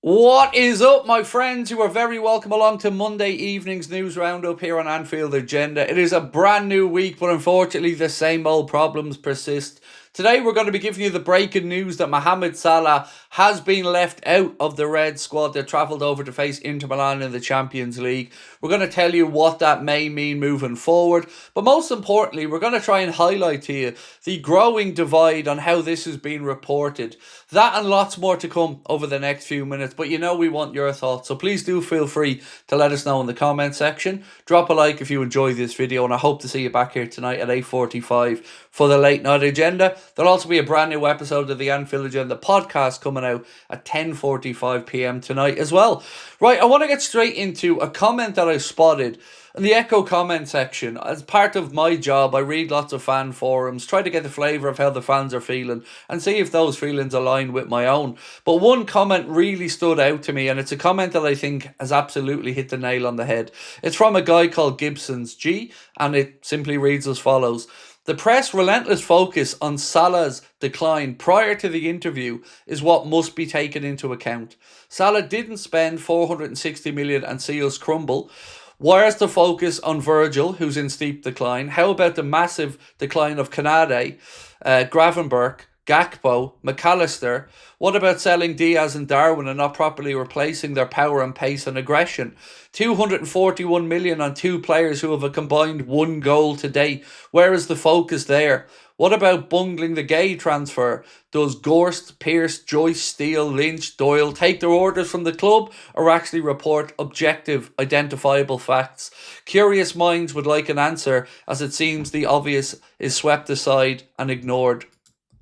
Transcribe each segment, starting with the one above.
What is up, my friends? You are very welcome along to Monday evening's news roundup here on Anfield Agenda. It is a brand new week, but unfortunately the same old problems persist. Today we're going to be giving you the breaking news that Mohamed Salah has been left out of the Red squad that travelled over to face Inter Milan in the Champions League. We're going to tell you what that may mean moving forward, but most importantly we're going to try and highlight to you the growing divide on how this is being reported. That and lots more to come over the next few minutes, but you know we want your thoughts, so please do feel free to let us know in the comment section. Drop a like if you enjoy this video, and I hope to see you back here tonight at 8:45 for the late night agenda. There'll also be a brand new episode of the Anfield Agenda podcast coming out at 10:45 p.m. tonight as well. Right, I want to get straight into a comment that I spotted in the Echo comment section. As part of my job, I read lots of fan forums, try to get the flavour of how the fans are feeling and see if those feelings align with my own. But one comment really stood out to me, and it's a comment that I think has absolutely hit the nail on the head. It's from a guy called Gibson's G, and it simply reads as follows. The press' relentless focus on Salah's decline prior to the interview is what must be taken into account. Salah didn't spend 460 million and see us crumble. Where's the focus on Virgil, who's in steep decline? How about the massive decline of Kanade, Gravenberch, Gakpo, McAllister? What about selling Diaz and Darwin and not properly replacing their power and pace and aggression? 241 million on two players who have a combined one goal to date. Where is the focus there? What about bungling the Gay transfer? Does Gorst, Pearce, Joyce, Steele, Lynch, Doyle take their orders from the club or actually report objective, identifiable facts? Curious minds would like an answer, as it seems the obvious is swept aside and ignored.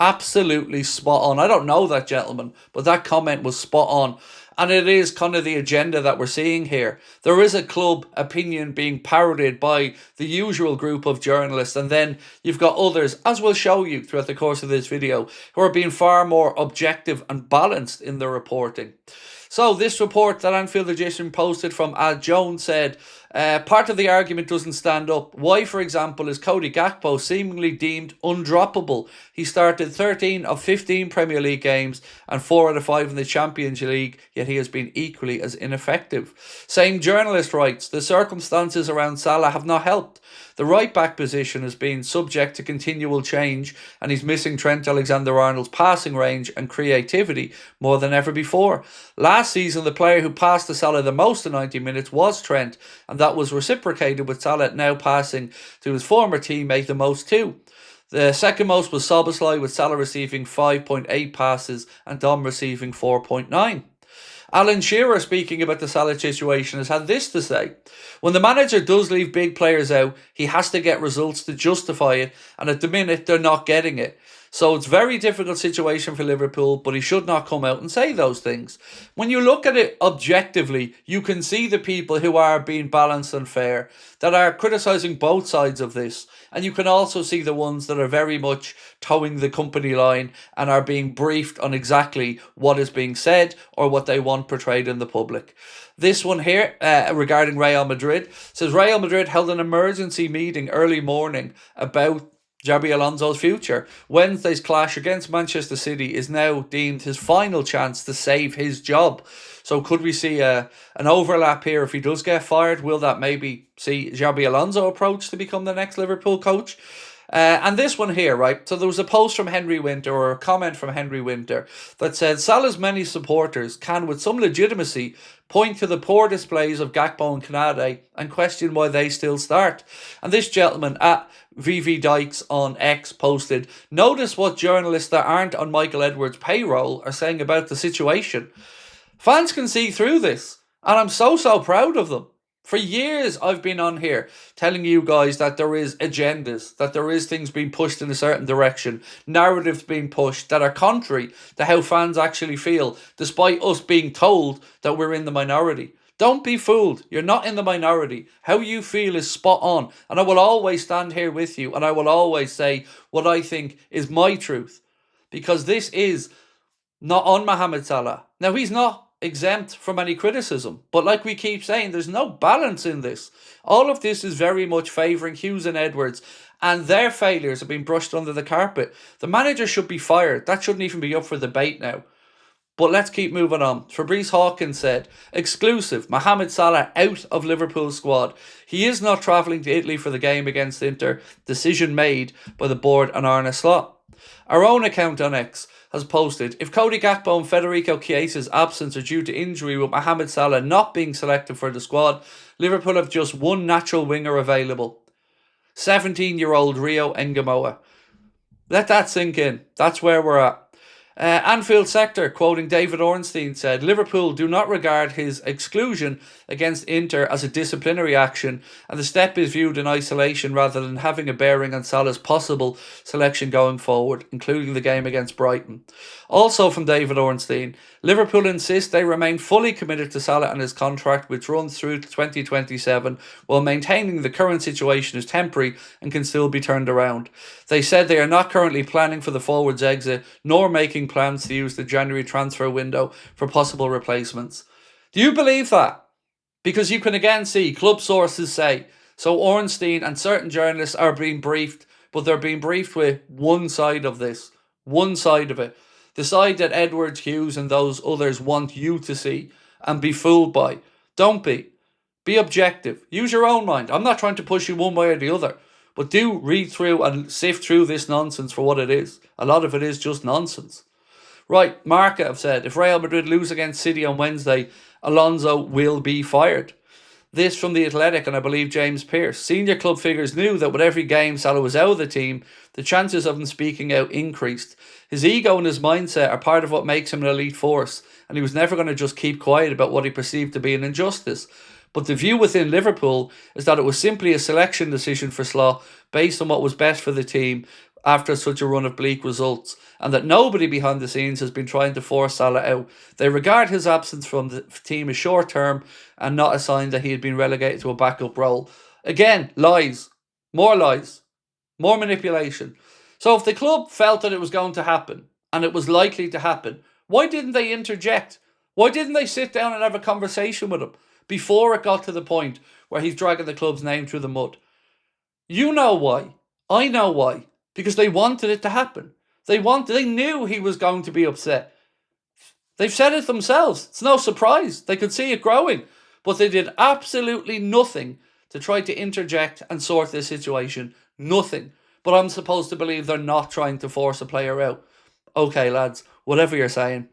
Absolutely spot on. I don't know that gentleman, but that comment was spot on. And it is kind of the agenda that we're seeing here. There is a club opinion being parroted by the usual group of journalists, and then you've got others, as we'll show you throughout the course of this video, who are being far more objective and balanced in their reporting. So this report that Anfield Agenda posted from Ad Jones said, part of the argument doesn't stand up. Why, for example, is Cody Gakpo seemingly deemed undroppable? He started 13 of 15 Premier League games and 4 out of 5 in the Champions League, yet he has been equally as ineffective. Same journalist writes, the circumstances around Salah have not helped. The right-back position has been subject to continual change, and he's missing Trent Alexander-Arnold's passing range and creativity more than ever before. Last season, the player who passed to Salah the most in 90 minutes was Trent, and that was reciprocated with Salah now passing to his former teammate the most too. The second most was Szoboszlai, with Salah receiving 5.8 passes and Dom receiving 4.9. Alan Shearer, speaking about the Salah situation, has had this to say. When the manager does leave big players out, he has to get results to justify it, and at the minute they're not getting it. So it's a very difficult situation for Liverpool, but he should not come out and say those things. When you look at it objectively, you can see the people who are being balanced and fair, that are criticising both sides of this. And you can also see the ones that are very much towing the company line and are being briefed on exactly what is being said or what they want portrayed in the public. This one here, regarding Real Madrid, says Real Madrid held an emergency meeting early morning about Xabi Alonso's future. Wednesday's clash against Manchester City is now deemed his final chance to save his job. So could we see an overlap here if he does get fired? Will that maybe see Xabi Alonso approach to become the next Liverpool coach? And this one here, right? So there was a post from Henry Winter, or a comment from Henry Winter, that said Salah's many supporters can, with some legitimacy, point to the poor displays of Gakpo and Kanade and question why they still start. And this gentleman at VV Dykes on X posted, notice what journalists that aren't on Michael Edwards' payroll are saying about the situation. Fans can see through this, and I'm so proud of them. For years, I've been on here telling you guys that there is agendas, that there is things being pushed in a certain direction, narratives being pushed that are contrary to how fans actually feel, despite us being told that we're in the minority. Don't be fooled. You're not in the minority. How you feel is spot on. And I will always stand here with you, and I will always say what I think is my truth. Because this is not on Mohamed Salah. Now, he's not exempt from any criticism, but like we keep saying, there's no balance in this. All of this is very much favouring Hughes and Edwards, and their failures have been brushed under the carpet. The manager should be fired. That shouldn't even be up for debate now. But let's keep moving on. Fabrice Hawkins said, exclusive, Mohamed Salah out of Liverpool squad. He is not travelling to Italy for the game against Inter. Decision made by the board and Arne Slot. Our own account on X has posted, if Cody Gakpo and Federico Chiesa's absence are due to injury with Mohamed Salah not being selected for the squad, Liverpool have just one natural winger available. 17-year-old Rio Engamoa. Let that sink in. That's where we're at. Anfield Sector, quoting David Ornstein, said, Liverpool do not regard his exclusion against Inter as a disciplinary action, and the step is viewed in isolation rather than having a bearing on Salah's possible selection going forward, including the game against Brighton. Also from David Ornstein, Liverpool insist they remain fully committed to Salah and his contract, which runs through to 2027, while maintaining the current situation is temporary and can still be turned around. They said they are not currently planning for the forward's exit, nor making plans to use the January transfer window for possible replacements. Do you believe that? Because you can again see club sources say, so Ornstein and certain journalists are being briefed, but they're being briefed with one side of this, one side of it. The side that Edwards, Hughes and those others want you to see and be fooled by. Don't be. Be objective. Use your own mind. I'm not trying to push you one way or the other. But do read through and sift through this nonsense for what it is. A lot of it is just nonsense. Right, Marca have said, if Real Madrid lose against City on Wednesday, Alonso will be fired. This from The Athletic and I believe James Pearce. Senior club figures knew that with every game Salah was out of the team, the chances of him speaking out increased. His ego and his mindset are part of what makes him an elite force, and he was never going to just keep quiet about what he perceived to be an injustice. But the view within Liverpool is that it was simply a selection decision for Salah based on what was best for the team after such a run of bleak results, and that nobody behind the scenes has been trying to force Salah out. They regard his absence from the team as short term and not a sign that he had been relegated to a backup role. Again, lies. More manipulation. So if the club felt that it was going to happen, and it was likely to happen, why didn't they interject? Why didn't they sit down and have a conversation with him before it got to the point where he's dragging the club's name through the mud? You know why. I know why. Because they wanted it to happen. They knew he was going to be upset. They've said it themselves. It's no surprise. They could see it growing. But they did absolutely nothing to try to interject and sort this situation. Nothing. But I'm supposed to believe they're not trying to force a player out. Okay, lads, whatever you're saying.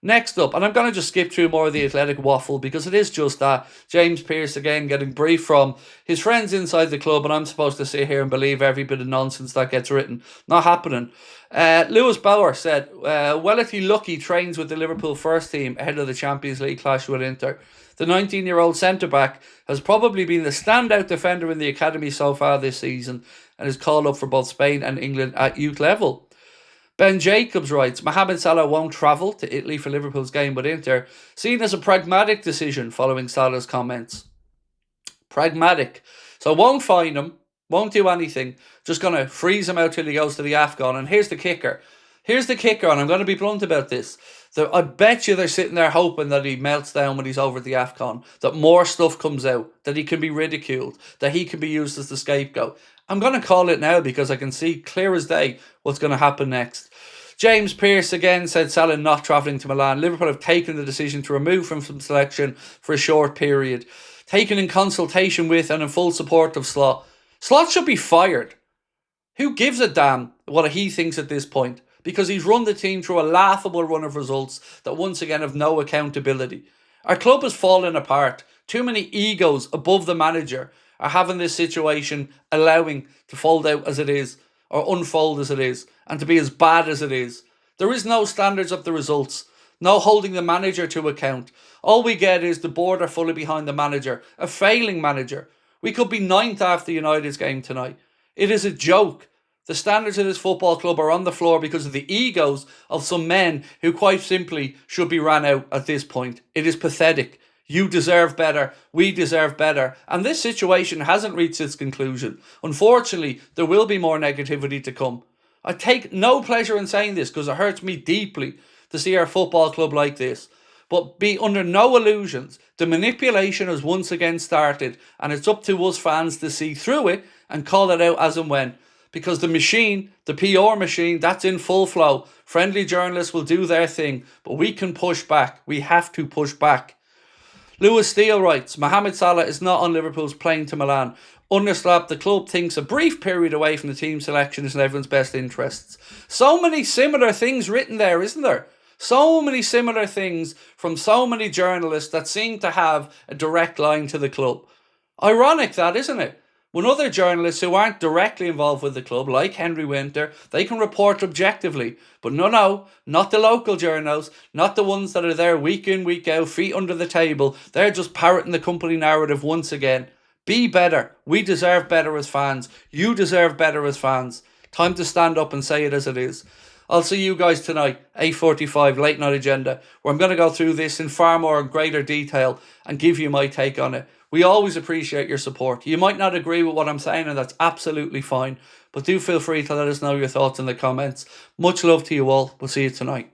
Next up, and I'm going to just skip through more of the Athletic waffle because it is just that. James Pearce again getting briefed from his friends inside the club, and I'm supposed to sit here and believe every bit of nonsense that gets written. Not happening. Lewis Bauer said, Welity Lucky trains with the Liverpool first team ahead of the Champions League clash with Inter. The 19-year-old centre-back has probably been the standout defender in the academy so far this season and is called up for both Spain and England at youth level. Ben Jacobs writes, Mohamed Salah won't travel to Italy for Liverpool's game with Inter, seen as a pragmatic decision following Salah's comments. Pragmatic. So won't fine him, won't do anything, just going to freeze him out till he goes to the AFCON. And here's the kicker. And I'm going to be blunt about this. I bet you they're sitting there hoping that he melts down when he's over at the AFCON, that more stuff comes out, that he can be ridiculed, that he can be used as the scapegoat. I'm going to call it now because I can see clear as day what's going to happen next. James Pearce again said Salah not travelling to Milan. Liverpool have taken the decision to remove him from selection for a short period. Taken in consultation with and in full support of Slot. Slot should be fired. Who gives a damn what he thinks at this point? Because he's run the team through a laughable run of results that once again have no accountability. Our club has fallen apart. Too many egos above the manager are having this situation allowing to fold out as it is, or unfold as it is, and to be as bad as it is. There is no standards of the results, no holding the manager to account. All we get is the board are fully behind the manager, a failing manager. We could be ninth after United's game tonight. It is a joke. The standards of this football club are on the floor because of the egos of some men who quite simply should be ran out at this point. It is pathetic. You deserve better. We deserve better. And this situation hasn't reached its conclusion. Unfortunately, there will be more negativity to come. I take no pleasure in saying this because it hurts me deeply to see our football club like this. But be under no illusions. The manipulation has once again started and it's up to us fans to see through it and call it out as and when. because the machine, the PR machine, that's in full flow. Friendly journalists will do their thing, but we can push back. We have to push back. Lewis Steele writes, Mohamed Salah is not on Liverpool's plane to Milan. Underslap, the club thinks a brief period away from the team selection is in everyone's best interests. So many similar things written there, isn't there? So many similar things from so many journalists that seem to have a direct line to the club. Ironic that, isn't it? When other journalists who aren't directly involved with the club, like Henry Winter, they can report objectively. But no, not the local journals, not the ones that are there week in, week out, feet under the table. They're just parroting the company narrative once again. Be better. We deserve better as fans. You deserve better as fans. Time to stand up and say it as it is. I'll see you guys tonight, 8:45, Late Night Agenda, where I'm going to go through this in far more greater detail and give you my take on it. We always appreciate your support. You might not agree with what I'm saying, and that's absolutely fine. But do feel free to let us know your thoughts in the comments. Much love to you all. We'll see you tonight.